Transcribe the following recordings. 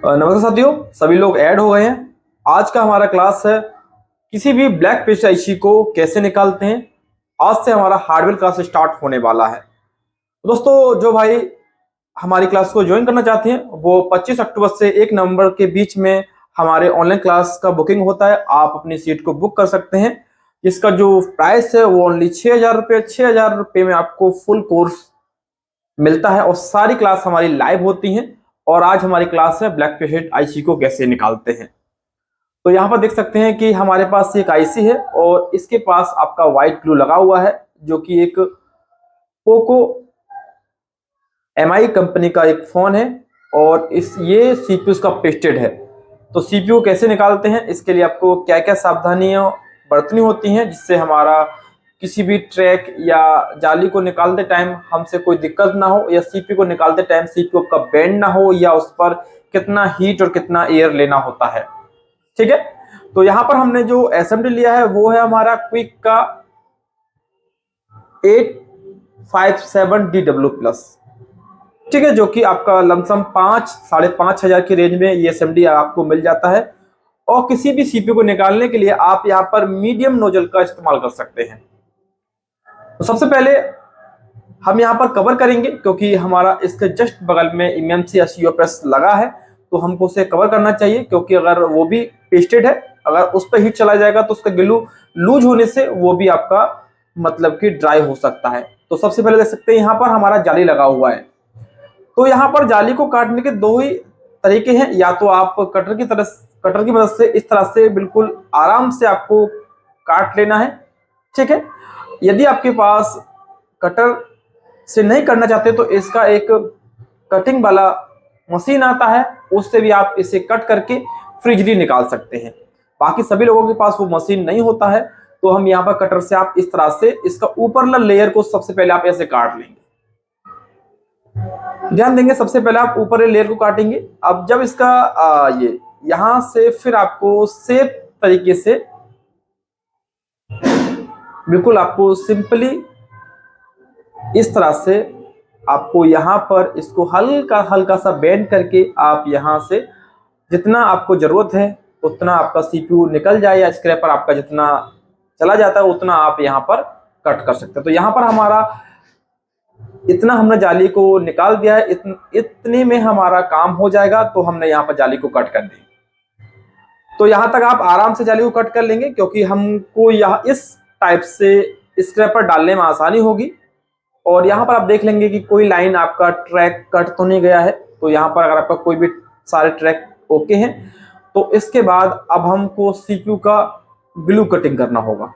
नमस्कार साथियों, सभी लोग ऐड हो गए हैं। आज का हमारा क्लास है किसी भी ब्लैक पेस्ट आईसी को कैसे निकालते हैं। आज से हमारा हार्डवेयर क्लास स्टार्ट होने वाला है। दोस्तों, जो भाई हमारी क्लास को ज्वाइन करना चाहते हैं वो 25 अक्टूबर से 1 नवंबर के बीच में हमारे ऑनलाइन क्लास का बुकिंग होता है। आप अपनी सीट को बुक कर सकते हैं। इसका जो प्राइस है वो ओनली 6,000 रुपये। 6,000 रुपये में आपको फुल कोर्स मिलता है और सारी क्लास हमारी लाइव होती हैं। और आज हमारी क्लास है ब्लैक पेस्ट आईसी को कैसे निकालते हैं। तो यहाँ पर देख सकते हैं कि हमारे पास एक आईसी है और इसके पास आपका व्हाइट ग्लू लगा हुआ है, जो कि एक पोको एमआई कंपनी का एक फोन है और ये सीपीयू का पेस्टेड है। तो सीपीयू कैसे निकालते हैं, इसके लिए आपको क्या क्या सावधानियां बरतनी होती हैं जिससे हमारा किसी भी ट्रैक या जाली को निकालते टाइम हमसे कोई दिक्कत ना हो, या सीपीयू को निकालते टाइम सीपीयू का बेंड ना हो, या उस पर कितना हीट और कितना एयर लेना होता है। ठीक है, तो यहाँ पर हमने जो एसएमडी लिया है वो है हमारा क्विक का 857DW प्लस। ठीक है, जो कि आपका लमसम 5,000-5,500 की रेंज में ये एसएमडी आपको मिल जाता है। और किसी भी सीपीयू को निकालने के लिए आप यहाँ पर मीडियम नोजल का इस्तेमाल कर सकते हैं। तो सबसे पहले हम यहाँ पर कवर करेंगे, क्योंकि हमारा इसके जस्ट बगल में एमएमसी या सीओ प्रेस लगा है, तो हमको उसे कवर करना चाहिए। क्योंकि अगर वो भी पेस्टेड है, अगर उस पर हीट चला जाएगा तो उसका ग्लू लूज होने से वो भी आपका मतलब कि ड्राई हो सकता है। तो सबसे पहले देख सकते हैं यहाँ पर हमारा जाली लगा हुआ है। तो यहाँ पर जाली को काटने के दो ही तरीके हैं। या तो आप कटर की मदद से इस तरह से बिल्कुल आराम से आपको काट लेना है। ठीक है, यदि आपके पास कटर से नहीं करना चाहते तो इसका एक कटिंग वाला मशीन आता है, उससे भी आप इसे कट करके फ्रीजली निकाल सकते हैं। बाकी सभी लोगों के पास वो मशीन नहीं होता है, तो हम यहाँ पर कटर से आप इस तरह से इसका ऊपरला लेयर को सबसे पहले आप ऐसे काट लेंगे। ध्यान देंगे, सबसे पहले आप ऊपर लेयर को काटेंगे। अब जब इसका ये यहां से फिर आपको सेफ तरीके से बिल्कुल आपको सिंपली इस तरह से आपको यहाँ पर इसको हल्का हल्का सा बेंड करके आप यहाँ से जितना आपको जरूरत है उतना आपका सीपीयू निकल जाए, या स्क्रैपर आपका जितना चला जाता है उतना आप यहाँ पर कट कर सकते हैं। तो यहाँ पर हमारा इतना हमने जाली को निकाल दिया है, इतने में हमारा काम हो जाएगा। तो हमने यहाँ पर जाली को कट कर दी। तो यहाँ तक आप आराम से जाली को कट कर लेंगे, क्योंकि हमको यहाँ इस टाइप से स्क्रैपर डालने में आसानी होगी। और यहाँ पर आप देख लेंगे कि कोई लाइन आपका ट्रैक कट तो नहीं गया है। तो यहाँ पर अगर आपका कोई भी सारे ट्रैक ओके हैं, तो इसके बाद अब हमको सीपीयू का ग्लू कटिंग करना होगा।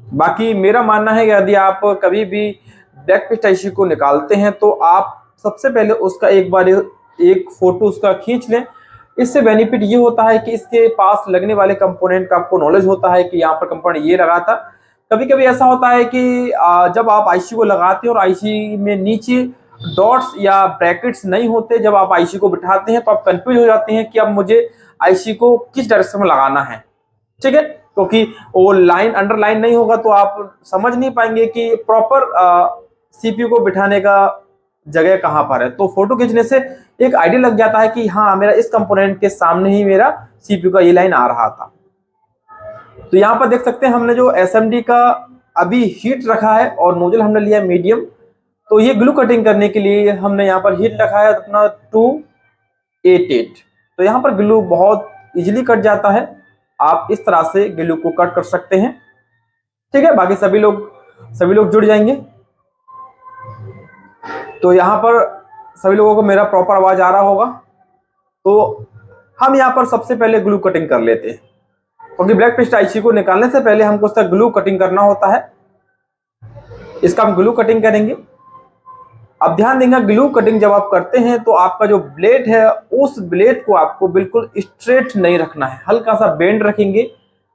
बाकी मेरा मानना है कि यदि आप कभी भी ब्लैक पेस्ट आईसी को निकालते हैं तो आप सबसे पहले उसका एक बार एक फोटो उसका खींच लें। इससे बेनिफिट ये होता है कि इसके पास लगने वाले कंपोनेंट का आपको नॉलेज होता है कि यहाँ पर कंपोनेंट ये लगा था। कभी कभी ऐसा होता है कि जब आप आईसी को लगाते हैं और आईसी में नीचे डॉट्स या ब्रैकेट्स नहीं होते, जब आप आईसी को बिठाते हैं तो आप कंफ्यूज हो जाते हैं कि अब मुझे आईसी को किस डायरेक्शन में लगाना है। ठीक है, क्योंकि वो लाइन अंडरलाइन नहीं होगा तो आप समझ नहीं पाएंगे कि प्रॉपर सीपीयू को बिठाने का जगह कहाँ पर है। तो फोटो खींचने से एक आइडिया लग जाता है कि हाँ, मेरा इस कंपोनेंट के सामने ही मेरा सीपीयू का ये लाइन आ रहा था। तो यहाँ पर देख सकते हैं हमने जो एसएमडी का अभी हीट रखा है और नोजल हमने लिया मीडियम। तो ये ग्लू कटिंग करने के लिए हमने यहाँ पर हीट रखा है अपना 288। तो यहाँ पर ग्लू बहुत इजीली कट जाता है। आप इस तरह से ग्लू को कट कर सकते हैं। ठीक है, बाकी सभी लोग जुड़ जाएंगे। तो यहाँ पर सभी लोगों को मेरा प्रॉपर आवाज आ रहा होगा। तो हम यहाँ पर सबसे पहले ग्लू कटिंग कर लेते हैं, क्योंकि ब्लैक पेस्ट आईसी को निकालने से पहले हमको इसका ग्लू कटिंग करना होता है। इसका हम ग्लू कटिंग करेंगे। अब ध्यान देंगे, ग्लू कटिंग जब आप करते हैं तो आपका जो ब्लेड है उस ब्लेड को आपको बिल्कुल स्ट्रेट नहीं रखना है, हल्का सा बेंड रखेंगे,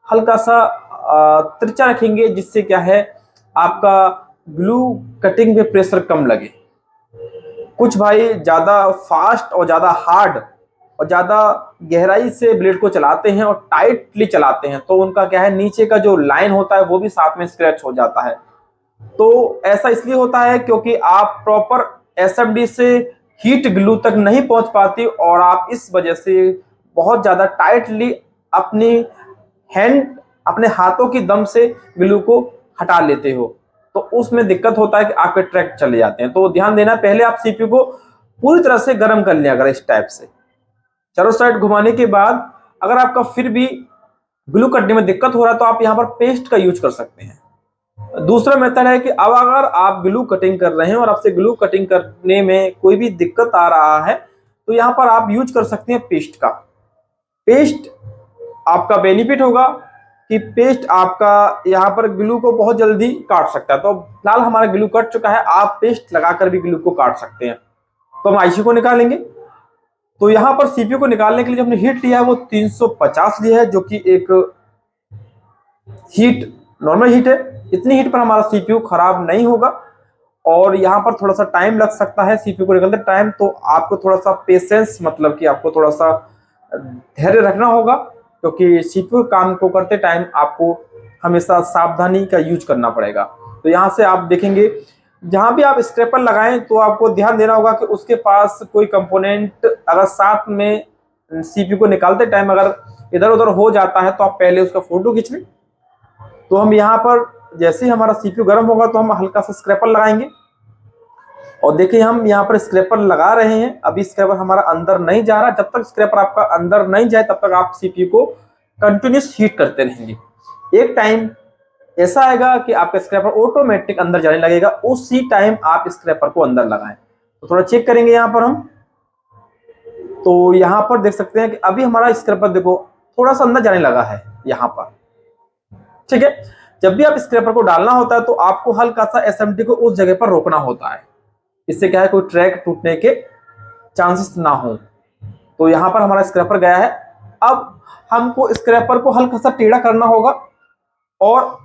हल्का सा तिरछा रखेंगे, जिससे क्या है आपका ग्लू कटिंग पे प्रेशर कम लगे। कुछ भाई ज्यादा फास्ट और ज्यादा हार्ड और ज्यादा गहराई से ब्लेड को चलाते हैं और टाइटली चलाते हैं, तो उनका क्या है नीचे का जो लाइन होता है वो भी साथ में स्क्रैच हो जाता है। तो ऐसा इसलिए होता है क्योंकि आप प्रॉपर एसएमडी से हीट ग्लू तक नहीं पहुंच पाती और आप इस वजह से बहुत ज़्यादा टाइटली अपने हाथों की दम से ग्लू को हटा लेते हो, तो उसमें दिक्कत होता है कि आपके ट्रैक चले जाते हैं। तो ध्यान देना, पहले आप सीपीयू को पूरी तरह से गर्म कर लिया करें इस टाइप से। चारों साइड घुमाने के बाद अगर आपका फिर भी ग्लू कटने में दिक्कत हो रहा है तो आप यहाँ पर पेस्ट का यूज कर सकते हैं। दूसरा मेथड है कि अब अगर आप ग्लू कटिंग कर रहे हैं और आपसे ग्लू कटिंग करने में कोई भी दिक्कत आ रहा है तो यहाँ पर आप यूज कर सकते हैं पेस्ट का। पेस्ट आपका बेनिफिट होगा कि पेस्ट आपका यहाँ पर ग्लू को बहुत जल्दी काट सकता है। तो फिलहाल हमारा ग्लू कट चुका है, आप पेस्ट लगाकर भी ग्लू को काट सकते हैं। तो हम आईसी को निकालेंगे। तो यहाँ पर सीपीयू को निकालने के लिए जो हमने हीट लिया है वो 350 लिया है, जो कि एक हीट नॉर्मल हीट है। इतनी हीट पर हमारा सीपीयू खराब नहीं होगा और यहाँ पर थोड़ा सा टाइम लग सकता है सीपीयू को निकलते टाइम। तो आपको थोड़ा सा पेशेंस, मतलब कि आपको थोड़ा सा धैर्य रखना होगा, क्योंकि सीपीयू काम को करते टाइम आपको हमेशा सावधानी का यूज करना पड़ेगा। तो यहाँ से आप देखेंगे जहां भी आप स्क्रैपर लगाएं तो आपको ध्यान देना होगा कि उसके पास कोई कंपोनेंट अगर साथ में सीपीयू को निकालते टाइम अगर इधर उधर हो जाता है तो आप पहले उसका फोटो खींच लें। तो हम यहाँ पर जैसे ही हमारा सीपीयू गर्म होगा तो हम हल्का सा स्क्रैपर लगाएंगे और देखिए हम यहाँ पर स्क्रैपर लगा रहे हैं। अभी स्क्रैपर हमारा अंदर नहीं जा रहा। जब तक स्क्रैपर आपका अंदर नहीं जाए तब तक आप सीपीयू को कंटिन्यूस हीट करते रहेंगे। एक टाइम ऐसा आएगा कि आपका स्क्रैपर ऑटोमेटिक अंदर जाने लगेगा, उसी टाइम आप स्क्रैपर को अंदर लगाएं। तो थोड़ा चेक करेंगे यहाँ पर हम। तो यहाँ पर देख सकते हैं कि अभी हमारा स्क्रैपर देखो थोड़ा सा अंदर जाने लगा है यहाँ पर, ठीक है। जब भी आप स्क्रैपर को डालना होता है तो आपको हल्का सा एसएमटी को उस जगह पर रोकना होता है, इससे क्या है कोई ट्रैक टूटने के चांसेस ना हो। तो यहाँ पर हमारा स्क्रैपर गया है। अब हमको स्क्रैपर को हल्का सा टेढ़ा करना होगा और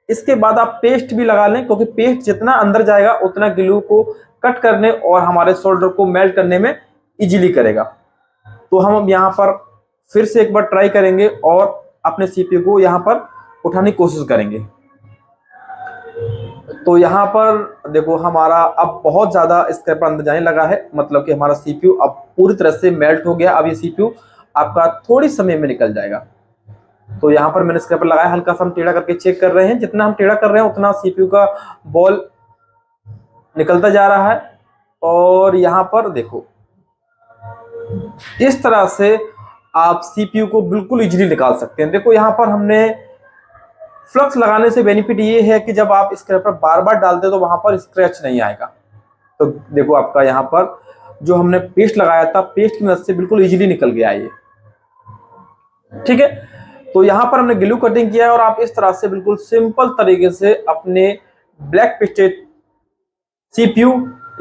इसके बाद आप पेस्ट भी लगा लें, क्योंकि पेस्ट जितना अंदर जाएगा उतना ग्लू को कट करने और हमारे सोल्डर को मेल्ट करने में इजीली करेगा। तो हम यहाँ पर फिर से एक बार ट्राई करेंगे और अपने सीपीयू को यहाँ पर उठाने की कोशिश करेंगे। तो यहाँ पर देखो हमारा अब बहुत ज्यादा स्क्रैपर अंदर जाने लगा है, मतलब कि हमारा सीपीयू अब पूरी तरह से मेल्ट हो गया। अब ये सीपीयू आपका थोड़ी समय में निकल जाएगा। तो यहाँ पर मैंने स्क्रैपर लगाया, हल्का सा हम टेढ़ा करके चेक कर रहे हैं। जितना हम टेढ़ा कर रहे हैं उतना सीपीयू का बॉल निकलता जा रहा है। और यहाँ पर देखो इस तरह से आप सीपीयू को बिल्कुल इजीली निकाल सकते हैं। देखो यहाँ पर हमने फ्लक्स लगाने से बेनिफिट ये है कि जब आप स्क्रैपर बार बार डालते तो वहां पर स्क्रैच नहीं आएगा। तो देखो आपका यहाँ पर जो हमने पेस्ट लगाया था, पेस्ट की मदद से बिल्कुल इजीली निकल गया ये, ठीक है। तो यहाँ पर हमने ग्लू कटिंग किया है और आप इस तरह से बिल्कुल सिंपल तरीके से अपने ब्लैक पेस्टेड सीपीयू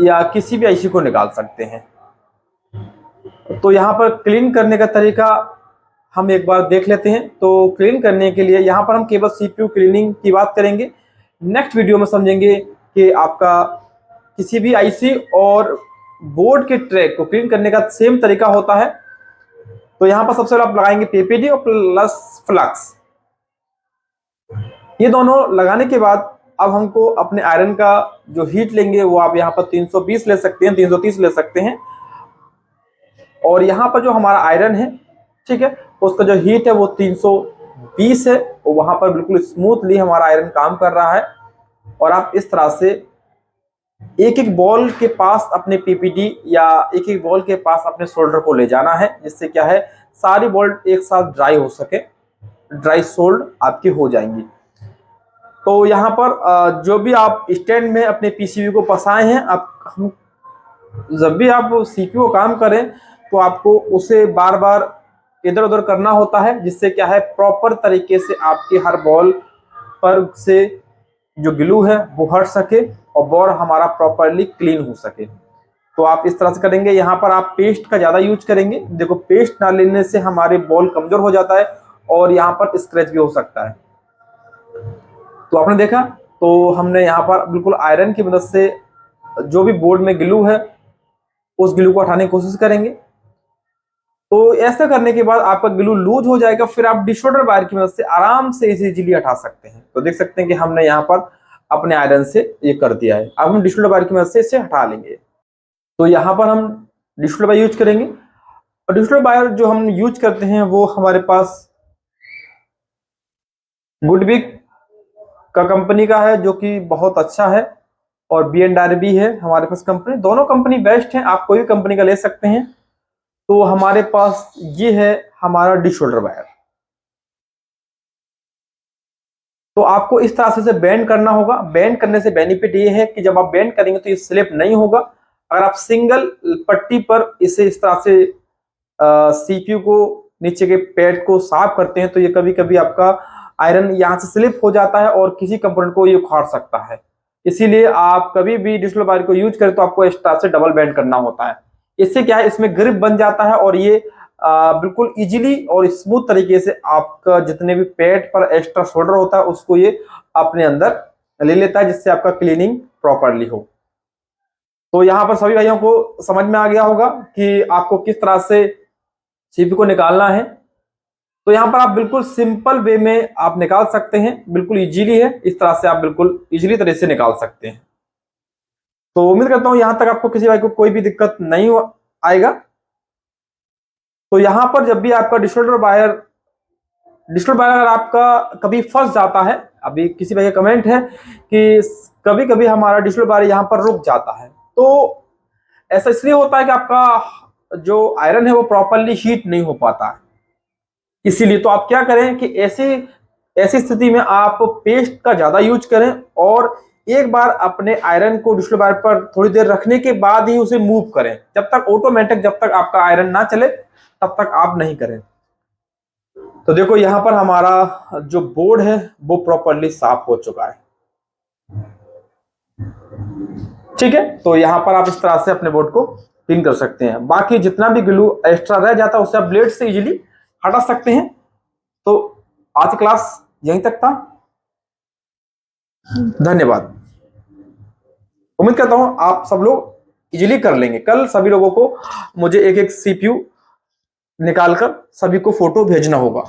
या किसी भी आईसी को निकाल सकते हैं। तो यहाँ पर क्लीन करने का तरीका हम एक बार देख लेते हैं। तो क्लीन करने के लिए यहाँ पर हम केवल सीपीयू क्लीनिंग की बात करेंगे। नेक्स्ट वीडियो में समझेंगे कि आपका किसी भी आईसी और बोर्ड के ट्रैक को क्लीन करने का सेम तरीका होता है। तो यहाँ पर सबसे पहले आप लगाएंगे पीपीडी और प्लस फ्लक्स। ये दोनों लगाने के बाद अब हमको अपने आयरन का जो हीट लेंगे वो आप यहाँ पर 320 ले सकते हैं, 330 ले सकते हैं। और यहाँ पर जो हमारा आयरन है, ठीक है, उसका जो हीट है वो 320 है और वहां पर बिल्कुल स्मूथली हमारा आयरन काम कर रहा है। और आप इस तरह से एक एक बॉल के पास अपने पीपीडी या एक एक बॉल के पास अपने सोल्डर को ले जाना है, जिससे क्या है सारी बॉल एक साथ ड्राई हो सके, ड्राई सोल्ड आपकी हो जाएंगी। तो यहाँ पर जो भी आप स्टैंड में अपने पीसीबी को फंसाए हैं, आप जब भी आप सीपीयू काम करें तो आपको उसे बार बार इधर उधर करना होता है, जिससे क्या है प्रॉपर तरीके से आपके हर बॉल पर से जो ग्लू है वो हट सके और बॉल हमारा प्रॉपरली क्लीन हो सके। तो आप इस तरह से करेंगे। यहाँ पर आप पेस्ट का ज़्यादा यूज करेंगे। देखो पेस्ट ना लेने से हमारे बॉल कमजोर हो जाता है और यहाँ पर स्क्रैच भी हो सकता है। तो आपने देखा, तो हमने यहाँ पर बिल्कुल आयरन की मदद से जो भी बोर्ड में ग्लू है उस ग्लू को हटाने की कोशिश करेंगे। तो ऐसा करने के बाद आपका ग्लू लूज हो जाएगा, फिर आप डिशोल्डर वायर की मदद से आराम से इसे इजीली हटा सकते हैं। तो देख सकते हैं कि हमने यहाँ पर अपने आयरन से ये कर दिया है। अब हम डिशोल्डर वायर की मदद से इसे हटा लेंगे। तो यहाँ पर हम डिस्ट्रीब्यूटर बायर यूज करेंगे, और डिस्ट्रीब्यूटर बायर जो हम यूज करते हैं वो हमारे पास गुडविक का कंपनी का है, जो कि बहुत अच्छा है, और B&R भी है हमारे पास कंपनी। दोनों कंपनी बेस्ट है, आप कोई भी कंपनी का ले सकते हैं। तो हमारे पास ये है हमारा डिस्ट्रीब्यूटर बायर। तो आपको इस तरह से बेंड करना होगा। बेंड करने से बेनिफिट ये है कि जब आप बेंड करेंगे तो ये स्लिप नहीं होगा। अगर आप सिंगल पट्टी पर इसे इस तरह से CPU को नीचे के पैड को साफ करते हैं तो ये कभी कभी आपका आयरन यहाँ से स्लिप हो जाता है और किसी कंपोनेंट को ये उखाड़ सकता है। इसीलिए आप कभी भी डिस्ट्रीब्यूटर बायर को यूज करें तो आपको इस तरह से डबल बेंड करना होता है। इससे क्या है, इसमें ग्रिप बन जाता है और ये बिल्कुल इजीली और स्मूथ तरीके से आपका जितने भी पैड पर एक्स्ट्रा शोल्डर होता है उसको ये अपने अंदर ले लेता है, जिससे आपका क्लीनिंग प्रॉपरली हो। तो यहाँ पर सभी भाइयों को समझ में आ गया होगा कि आपको किस तरह से CPU को निकालना है। तो यहाँ पर आप बिल्कुल सिंपल वे में आप निकाल सकते हैं, बिल्कुल इजीली है, इस तरह से आप बिल्कुल इजीली तरह से निकाल सकते हैं। तो उम्मीद करता हूँ यहाँ तक आपको किसी भाई को कोई भी दिक्कत नहीं आएगा। तो यहाँ पर जब भी आपका डिस्ट्रीब्यूटर बायर अगर आपका कभी फंस जाता है, अभी किसी भाई का कमेंट है कि कभी कभी हमारा डिस्ट्रीब्यूटर बायर यहाँ पर रुक जाता है, तो ऐसा इसलिए होता है कि आपका जो आयरन है वो प्रॉपरली हीट नहीं हो पाता है। इसीलिए तो आप क्या करें कि ऐसी स्थिति में आप पेस्ट का ज्यादा यूज करें और एक बार अपने आयरन को डिस्ट्रीब्यूटर बायर पर थोड़ी देर रखने के बाद ही उसे मूव करें। जब तक ऑटोमेटिक जब तक आपका आयरन ना चले तब तक आप नहीं करें। तो देखो यहाँ पर हमारा जो बोर्ड है वो प्रॉपरली साफ हो चुका है। ठीक है, तो यहाँ पर आप इस तरह से अपने बोर्ड को क्लीन कर सकते हैं। बाकी जितना भी ग्लू एक्स्ट्रा रह जाता है उसे आप ब्लेड से इजीली हटा सकते हैं। तो आज की क्लास यहीं तक था। धन्यवाद। उम्मीद करता हूं आप सब लोग इजीली कर लेंगे। कल सभी लोगों को मुझे एक एक CPU निकालकर सभी को फोटो भेजना होगा।